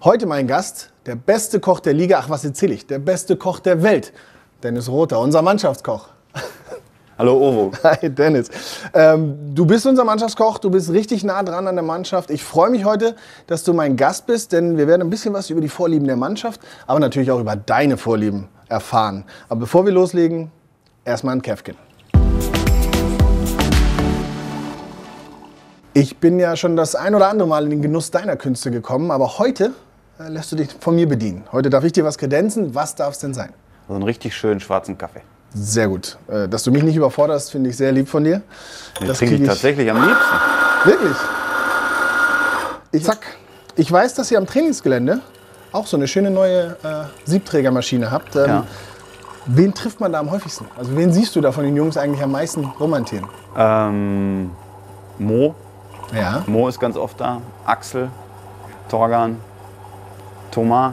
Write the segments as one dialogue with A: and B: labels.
A: Heute mein Gast, der beste Koch der Liga, ach was erzähle ich, der beste Koch der Welt, Dennis Rother, unser Mannschaftskoch.
B: Hallo Ovo.
A: Hi Dennis. Du bist unser Mannschaftskoch, du bist richtig nah dran an der Mannschaft. Ich freue mich heute, dass du mein Gast bist, denn wir werden ein bisschen was über die Vorlieben der Mannschaft, aber natürlich auch über deine Vorlieben erfahren. Aber bevor wir loslegen, erstmal ein Käffchen. Ich bin ja schon das ein oder andere Mal in den Genuss deiner Künste gekommen, aber heute lässt du dich von mir bedienen. Heute darf ich dir was kredenzen. Was darf es denn sein?
B: So einen richtig schönen schwarzen Kaffee.
A: Sehr gut. Dass du mich nicht überforderst, finde ich sehr lieb von dir.
B: Den trinke ich tatsächlich am liebsten.
A: Wirklich? Zack. Ich weiß, dass ihr am Trainingsgelände auch so eine schöne neue Siebträgermaschine habt.
B: Ja.
A: Wen trifft man da am häufigsten? Also wen siehst du da von den Jungs eigentlich am meisten rumhantieren?
B: Mo.
A: Ja.
B: Mo ist ganz oft da. Axel, Torgan, Thomas.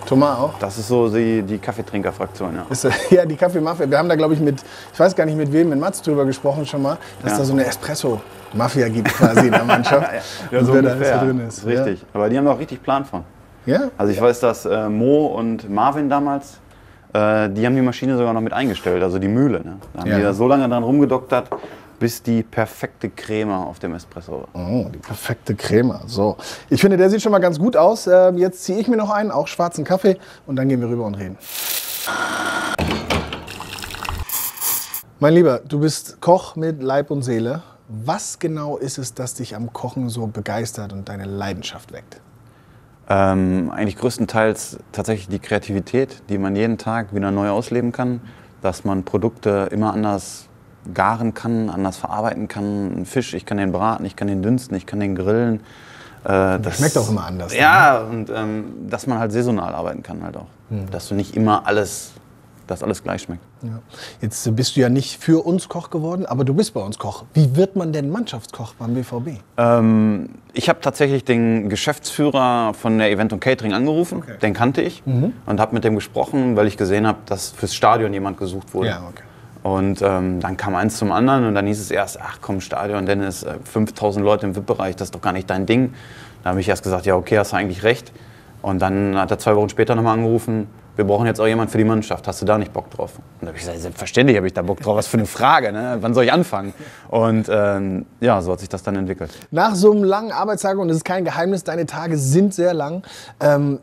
A: Thomas auch?
B: Das ist so die Kaffeetrinker-Fraktion, ja.
A: Ja, die Kaffeemafia. Wir haben da, glaube ich, ich weiß gar nicht mit wem, mit Mats drüber gesprochen schon mal, dass da so eine Espresso-Mafia gibt quasi in der Mannschaft.
B: Ja, so
A: wer
B: ungefähr.
A: da drin ist.
B: Richtig. Ja. Aber die haben auch richtig Plan von.
A: Ja?
B: Also ich weiß, dass Mo und Marvin damals, die haben die Maschine sogar noch mit eingestellt, also die Mühle. Ne? Da haben die da so lange dran rumgedoktert, bis die perfekte Creme auf dem Espresso war.
A: Oh, die perfekte Creme. So. Ich finde, der sieht schon mal ganz gut aus. Jetzt ziehe ich mir noch einen, auch schwarzen Kaffee, und dann gehen wir rüber und reden. Mein Lieber, du bist Koch mit Leib und Seele. Was genau ist es, das dich am Kochen so begeistert und deine Leidenschaft weckt?
B: Eigentlich größtenteils tatsächlich die Kreativität, die man jeden Tag wieder neu ausleben kann. Dass man Produkte immer anders garen kann, anders verarbeiten kann. Ein Fisch, ich kann den braten, ich kann den dünsten, ich kann den grillen.
A: Das schmeckt auch immer anders.
B: Ja, und dass man halt saisonal arbeiten kann halt auch. Dass du nicht immer alles gleich schmeckt.
A: Ja. Jetzt bist du ja nicht für uns Koch geworden, aber du bist bei uns Koch. Wie wird man denn Mannschaftskoch beim BVB?
B: Ich habe tatsächlich den Geschäftsführer von der Event und Catering angerufen, den kannte ich, und habe mit dem gesprochen, weil ich gesehen habe, dass fürs Stadion jemand gesucht wurde.
A: Ja, okay.
B: Und dann kam eins zum anderen und dann hieß es erst, ach komm, Stadion, Dennis, 5000 Leute im VIP-Bereich, das ist doch gar nicht dein Ding. Da habe ich erst gesagt, ja okay, hast du eigentlich recht. Und dann hat er 2 Wochen später nochmal angerufen, wir brauchen jetzt auch jemanden für die Mannschaft, hast du da nicht Bock drauf? Und da habe ich gesagt, selbstverständlich habe ich da Bock drauf, was für eine Frage, ne? Wann soll ich anfangen? Und ja, so hat sich das dann entwickelt.
A: Nach so einem langen Arbeitstag, und es ist kein Geheimnis, deine Tage sind sehr lang,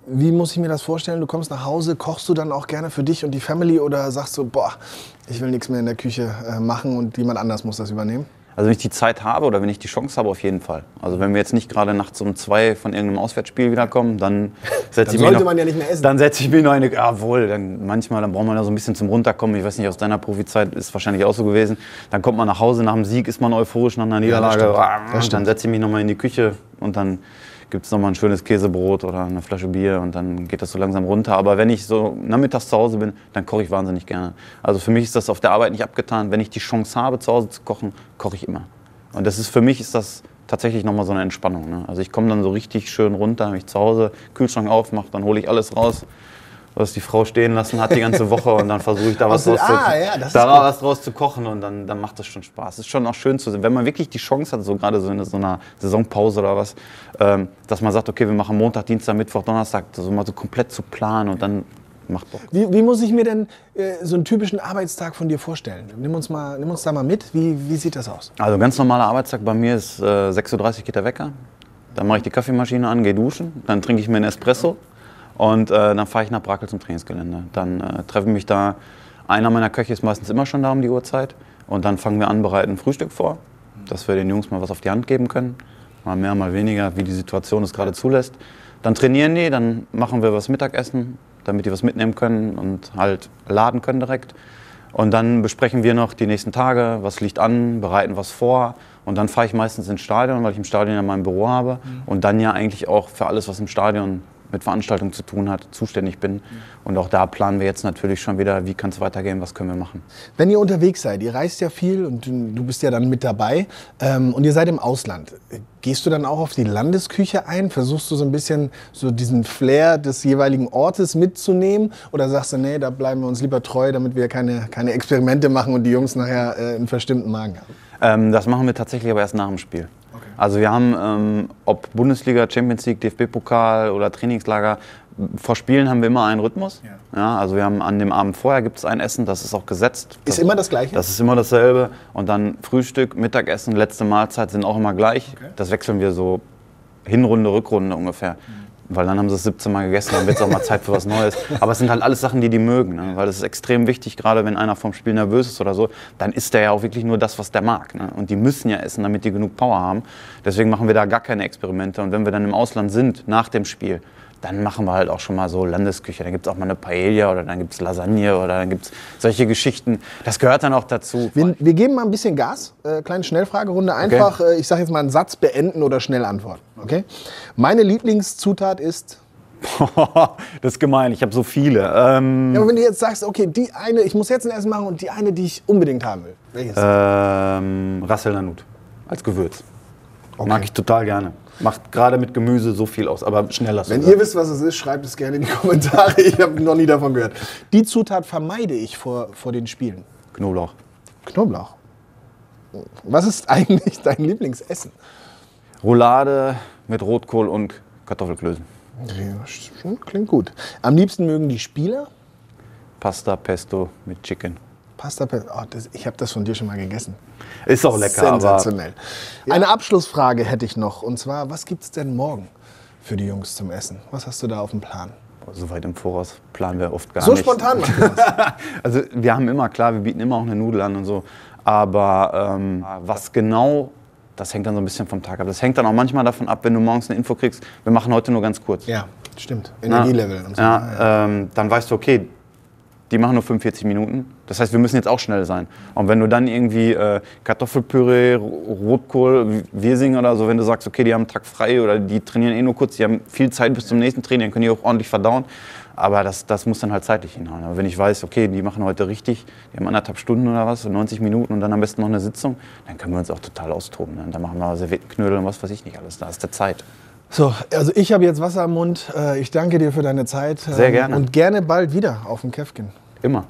A: wie muss ich mir das vorstellen? Du kommst nach Hause, kochst du dann auch gerne für dich und die Family oder sagst du, boah, ich will nichts mehr in der Küche machen und jemand anders muss das übernehmen?
B: Also wenn ich die Zeit habe oder wenn ich die Chance habe, auf jeden Fall. Also wenn wir jetzt nicht gerade nachts um 2 von irgendeinem Auswärtsspiel wiederkommen, dann setze ich mich noch...
A: man ja nicht mehr essen.
B: Dann setze ich mich noch eine... Jawohl, dann braucht man ja so ein bisschen zum Runterkommen. Ich weiß nicht, aus deiner Profizeit ist wahrscheinlich auch so gewesen. Dann kommt man nach Hause, nach dem Sieg ist man euphorisch, nach einer Niederlage.
A: Das stimmt.
B: Dann setze ich mich nochmal in die Küche und dann gibt es nochmal ein schönes Käsebrot oder eine Flasche Bier und dann geht das so langsam runter. Aber wenn ich so nachmittags zu Hause bin, dann koche ich wahnsinnig gerne. Also für mich ist das auf der Arbeit nicht abgetan. Wenn ich die Chance habe, zu Hause zu kochen, koche ich immer. Und für mich ist das tatsächlich nochmal so eine Entspannung. Ne? Also ich komme dann so richtig schön runter, wenn ich zu Hause Kühlschrank aufmache, dann hole ich alles raus, was die Frau stehen lassen hat die ganze Woche und dann versuche ich da was draus zu kochen und dann macht das schon Spaß. Es ist schon auch schön zu sehen, wenn man wirklich die Chance hat, so gerade so in so einer Saisonpause oder was, dass man sagt, okay, wir machen Montag, Dienstag, Mittwoch, Donnerstag, so mal so komplett zu planen und dann macht Bock.
A: Wie muss ich mir denn so einen typischen Arbeitstag von dir vorstellen? Nimm uns da mal mit, wie sieht das aus?
B: Also ganz normaler Arbeitstag bei mir ist 6:30 Uhr geht der Wecker, dann mache ich die Kaffeemaschine an, gehe duschen, dann trinke ich mir einen Espresso. Und dann fahre ich nach Brakel zum Trainingsgelände. Dann treffen mich da, einer meiner Köche ist meistens immer schon da um die Uhrzeit. Und dann fangen wir an, bereiten ein Frühstück vor, dass wir den Jungs mal was auf die Hand geben können. Mal mehr, mal weniger, wie die Situation es gerade zulässt. Dann trainieren die, dann machen wir was Mittagessen, damit die was mitnehmen können und halt laden können direkt. Und dann besprechen wir noch die nächsten Tage, was liegt an, bereiten was vor. Und dann fahre ich meistens ins Stadion, weil ich im Stadion ja mein Büro habe. Und dann ja eigentlich auch für alles, was im Stadion mit Veranstaltungen zu tun hat, zuständig bin. Und auch da planen wir jetzt natürlich schon wieder, wie kann es weitergehen, was können wir machen.
A: Wenn ihr unterwegs seid, ihr reist ja viel und du bist ja dann mit dabei und ihr seid im Ausland. Gehst du dann auch auf die Landesküche ein? Versuchst du so ein bisschen so diesen Flair des jeweiligen Ortes mitzunehmen? Oder sagst du, nee, da bleiben wir uns lieber treu, damit wir keine Experimente machen und die Jungs nachher einen verstimmten Magen haben?
B: Das machen wir tatsächlich aber erst nach dem Spiel.
A: Okay.
B: Also wir haben, ob Bundesliga, Champions League, DFB-Pokal oder Trainingslager, vor Spielen haben wir immer einen Rhythmus. Ja, also wir haben an dem Abend vorher gibt es ein Essen, das ist auch gesetzt.
A: Ist immer das Gleiche?
B: Das ist immer dasselbe. Und dann Frühstück, Mittagessen, letzte Mahlzeit sind auch immer gleich. Okay. Das wechseln wir so Hinrunde, Rückrunde ungefähr. Weil dann haben sie es 17 Mal gegessen, dann wird es auch mal Zeit für was Neues. Aber es sind halt alles Sachen, die mögen. Ne? Weil das ist extrem wichtig, gerade wenn einer vom Spiel nervös ist oder so, dann isst der ja auch wirklich nur das, was der mag. Ne? Und die müssen ja essen, damit die genug Power haben. Deswegen machen wir da gar keine Experimente. Und wenn wir dann im Ausland sind, nach dem Spiel, dann machen wir halt auch schon mal so Landesküche. Dann gibt es auch mal eine Paella oder dann gibt es Lasagne oder dann gibt es solche Geschichten. Das gehört dann auch dazu.
A: Wir geben mal ein bisschen Gas. Kleine Schnellfragerunde. Einfach, ich sage jetzt mal einen Satz beenden oder schnell antworten. Okay? Meine Lieblingszutat ist?
B: Das ist gemein, ich habe so viele.
A: Ja, aber wenn du jetzt sagst, okay, die eine, ich muss jetzt ein Essen machen und die eine, die ich unbedingt haben will. Welches?
B: Ras El Hanout als Gewürz. Okay. Mag ich total gerne. Macht gerade mit Gemüse so viel aus, aber schneller.
A: Wenn ihr wisst, was es ist, schreibt es gerne in die Kommentare. Ich habe noch nie davon gehört. Die Zutat vermeide ich vor den Spielen.
B: Knoblauch.
A: Knoblauch. Was ist eigentlich dein Lieblingsessen?
B: Roulade mit Rotkohl und Kartoffelklößen.
A: Ja, klingt gut. Am liebsten mögen die Spieler?
B: Pasta Pesto mit Chicken.
A: Pasta Pesto, ich habe das von dir schon mal gegessen.
B: Ist auch lecker.
A: Sensationell. Aber eine Abschlussfrage hätte ich noch. Und zwar, was gibt es denn morgen für die Jungs zum Essen? Was hast du da auf dem Plan?
B: So weit im Voraus planen wir oft gar
A: nicht.
B: So
A: spontan machen wir das?
B: Also wir haben immer, klar, wir bieten immer auch eine Nudel an und so. Aber was genau, das hängt dann so ein bisschen vom Tag ab. Das hängt dann auch manchmal davon ab, wenn du morgens eine Info kriegst, wir machen heute nur ganz kurz.
A: Ja, stimmt. Energielevel und so.
B: Ja, dann weißt du, okay, die machen nur 45 Minuten. Das heißt, wir müssen jetzt auch schnell sein. Und wenn du dann irgendwie Kartoffelpüree, Rotkohl, Wirsing oder so, wenn du sagst, okay, die haben einen Tag frei oder die trainieren eh nur kurz, die haben viel Zeit bis zum nächsten Training, dann können die auch ordentlich verdauen. Aber das muss dann halt zeitlich hinhauen. Aber wenn ich weiß, okay, die machen heute richtig, die haben 1,5 Stunden oder was, 90 Minuten und dann am besten noch eine Sitzung, dann können wir uns auch total austoben. Ne? Dann machen wir Serviettenknödel und was weiß ich nicht alles. Da ist der Zeit.
A: So, also ich habe jetzt Wasser im Mund. Ich danke dir für deine Zeit.
B: Sehr gerne.
A: Und gerne bald wieder auf dem Käfken.
B: Immer.